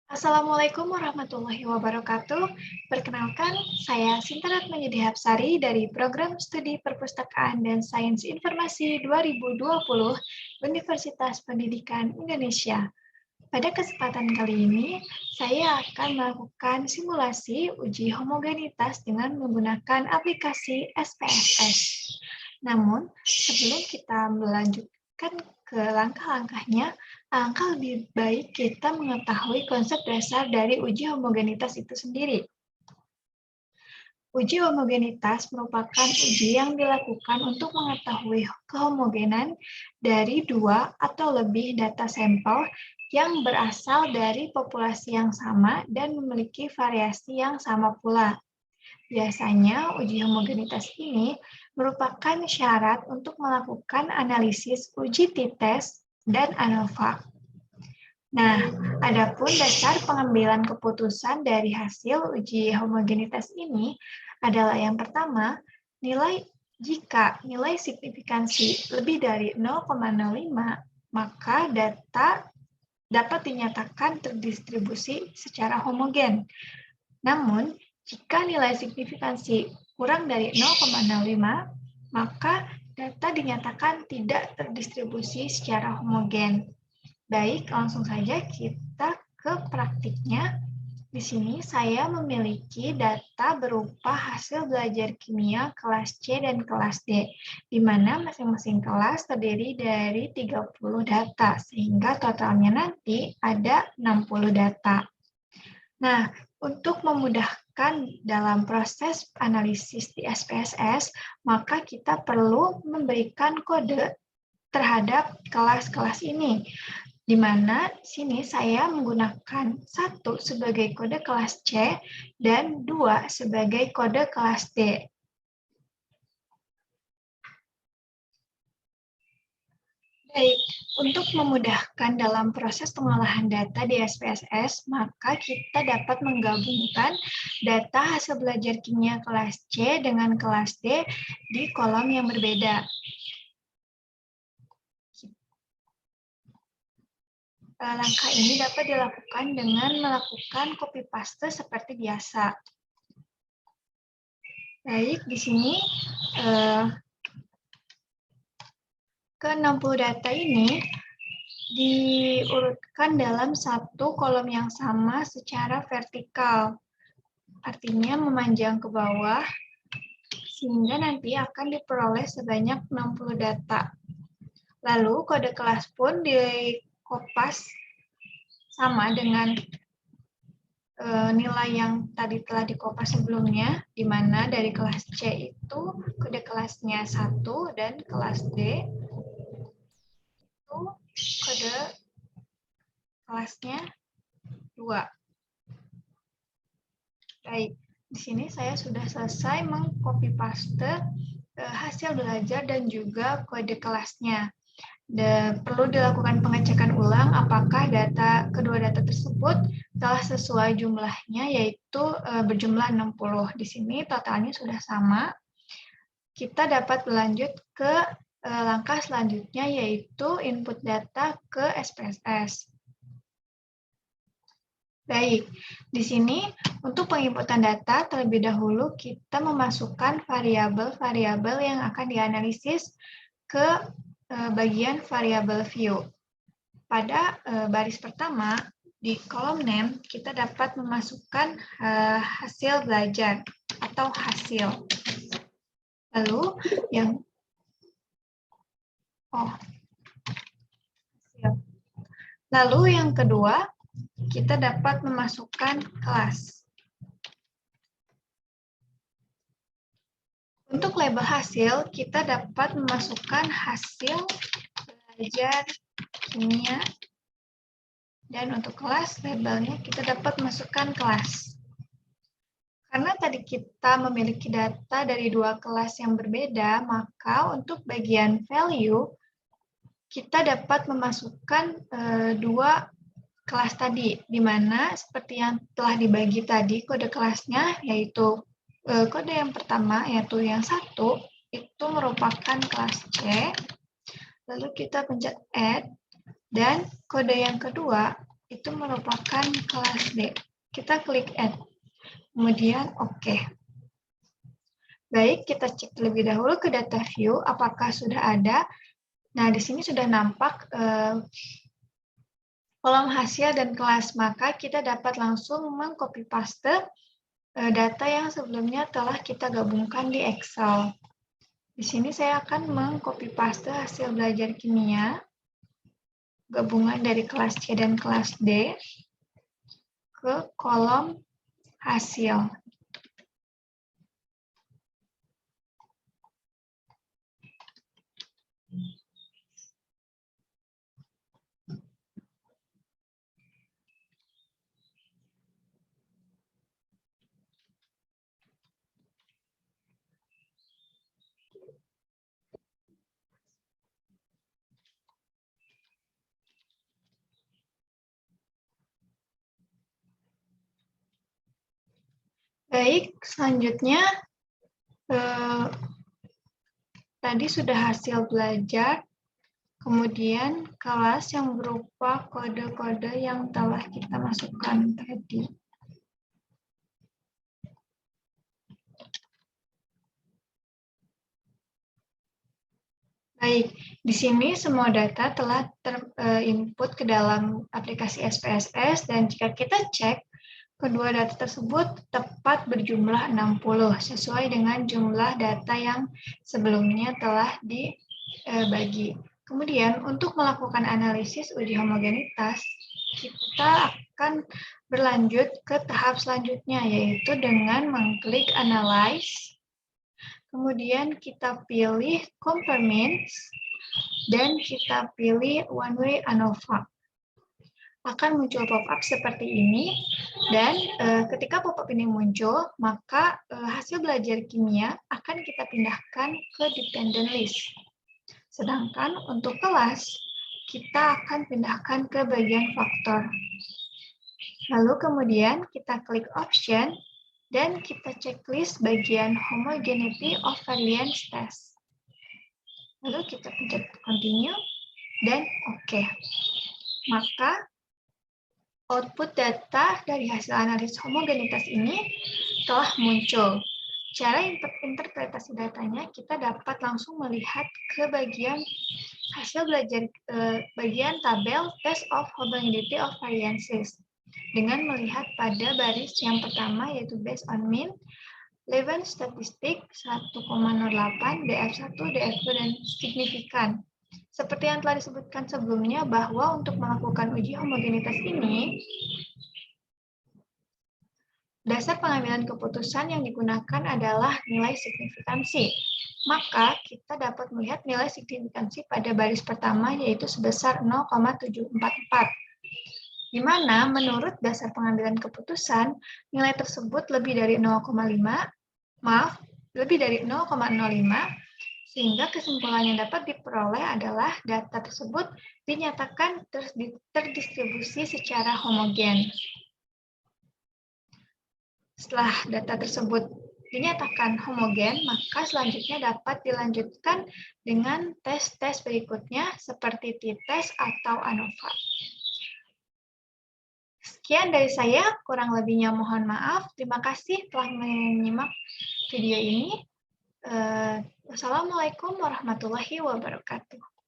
Assalamualaikum warahmatullahi wabarakatuh. Perkenalkan, saya Sinta Ratmajidi Hapsari dari Program Studi Perpustakaan dan Sains Informasi 2020 Universitas Pendidikan Indonesia. Pada kesempatan kali ini, saya akan melakukan simulasi uji homogenitas dengan menggunakan aplikasi SPSS. Namun, sebelum kita melanjutkan ke langkah-langkahnya, alangkah lebih baik kita mengetahui konsep dasar dari uji homogenitas itu sendiri. Uji homogenitas merupakan uji yang dilakukan untuk mengetahui kehomogenan dari dua atau lebih data sampel yang berasal dari populasi yang sama dan memiliki variasi yang sama pula. Biasanya, uji homogenitas ini merupakan syarat untuk melakukan analisis uji t-test dan ANOVA. Nah, adapun dasar pengambilan keputusan dari hasil uji homogenitas ini adalah yang pertama, jika nilai signifikansi lebih dari 0,05, maka data dapat dinyatakan terdistribusi secara homogen. Namun, jika nilai signifikansi kurang dari 0,05, maka data dinyatakan tidak terdistribusi secara homogen. Baik, langsung saja kita ke praktiknya. Di sini saya memiliki data berupa hasil belajar kimia kelas C dan kelas D, di mana masing-masing kelas terdiri dari 30 data, sehingga totalnya nanti ada 60 data. Nah, untuk memudahkan dalam proses analisis di SPSS, maka kita perlu memberikan kode terhadap kelas-kelas ini, di mana sini saya menggunakan 1 sebagai kode kelas C dan 2 sebagai kode kelas D. Baik, untuk memudahkan dalam proses pengolahan data di SPSS, maka kita dapat menggabungkan data hasil belajar kimia kelas C dengan kelas D di kolom yang berbeda. Langkah ini dapat dilakukan dengan melakukan copy paste seperti biasa. Baik, di sini ke-60 data ini diurutkan dalam satu kolom yang sama secara vertikal. Artinya memanjang ke bawah, sehingga nanti akan diperoleh sebanyak 60 data. Lalu kode kelas pun dikopas sama dengan nilai yang tadi telah dikopas sebelumnya, di mana dari kelas C itu kode kelasnya 1 dan kelas D itu kode kelasnya 2. Baik, di sini saya sudah selesai meng-copy paste hasil belajar dan juga kode kelasnya. Perlu dilakukan pengecekan ulang apakah kedua data tersebut telah sesuai jumlahnya, yaitu berjumlah 60. Di sini totalnya sudah sama. Kita dapat berlanjut ke langkah selanjutnya, yaitu input data ke SPSS. Baik, di sini untuk penginputan data terlebih dahulu kita memasukkan variabel-variabel yang akan dianalisis ke bagian variabel view. Pada baris pertama, di kolom name, kita dapat memasukkan hasil belajar atau hasil. Lalu yang kedua, kita dapat memasukkan kelas. Untuk label hasil, kita dapat memasukkan hasil belajar kimia, dan untuk kelas labelnya kita dapat masukkan kelas. Karena tadi kita memiliki data dari dua kelas yang berbeda, maka untuk bagian value kita dapat memasukkan dua kelas tadi, di mana seperti yang telah dibagi tadi kode kelasnya, yaitu kode yang pertama, yaitu yang 1, itu merupakan kelas C, lalu kita pencet add, dan kode yang kedua itu merupakan kelas D. Kita klik Add, kemudian OK. Baik, kita cek terlebih dahulu ke data view, apakah sudah ada. Nah, di sini sudah nampak kolom hasil dan kelas, maka kita dapat langsung mengcopy paste data yang sebelumnya telah kita gabungkan di Excel. Di sini saya akan mengcopy paste hasil belajar kimia, gabungan dari kelas C dan kelas D, ke kolom hasil. Baik, selanjutnya tadi sudah hasil belajar, kemudian kelas yang berupa kode-kode yang telah kita masukkan tadi. Baik, di sini semua data telah terinput ke dalam aplikasi SPSS, dan jika kita cek, kedua data tersebut tepat berjumlah 60, sesuai dengan jumlah data yang sebelumnya telah dibagi. Kemudian, untuk melakukan analisis uji homogenitas, kita akan berlanjut ke tahap selanjutnya, yaitu dengan mengklik Analyze. Kemudian kita pilih Compare Means, dan kita pilih One Way ANOVA. Akan muncul pop-up seperti ini, dan ketika pop-up ini muncul, maka hasil belajar kimia akan kita pindahkan ke Dependent List. Sedangkan untuk kelas, kita akan pindahkan ke bagian faktor. Lalu kemudian kita klik Option, dan kita checklist bagian Homogeneity of Variance Test. Lalu kita pencet Continue, dan OK. Maka output data dari hasil analisis homogenitas ini telah muncul. Cara interpretasi datanya, kita dapat langsung melihat ke bagian hasil belajar, bagian tabel Test of Homogeneity of Variances, dengan melihat pada baris yang pertama, yaitu based on mean, Levin statistik 1,08, DF1, DF2, dan signifikan. Seperti yang telah disebutkan sebelumnya, bahwa untuk melakukan uji homogenitas ini, dasar pengambilan keputusan yang digunakan adalah nilai signifikansi. Maka kita dapat melihat nilai signifikansi pada baris pertama, yaitu sebesar 0,744. Di mana menurut dasar pengambilan keputusan, nilai tersebut lebih dari 0,05, lebih dari 0,05, sehingga kesimpulan yang dapat diperoleh adalah data tersebut dinyatakan terdistribusi secara homogen. Setelah data tersebut dinyatakan homogen, maka selanjutnya dapat dilanjutkan dengan tes-tes berikutnya seperti t-test atau ANOVA. Sekian dari saya, kurang lebihnya mohon maaf. Terima kasih telah menyimak video ini. Wassalamualaikum warahmatullahi wabarakatuh.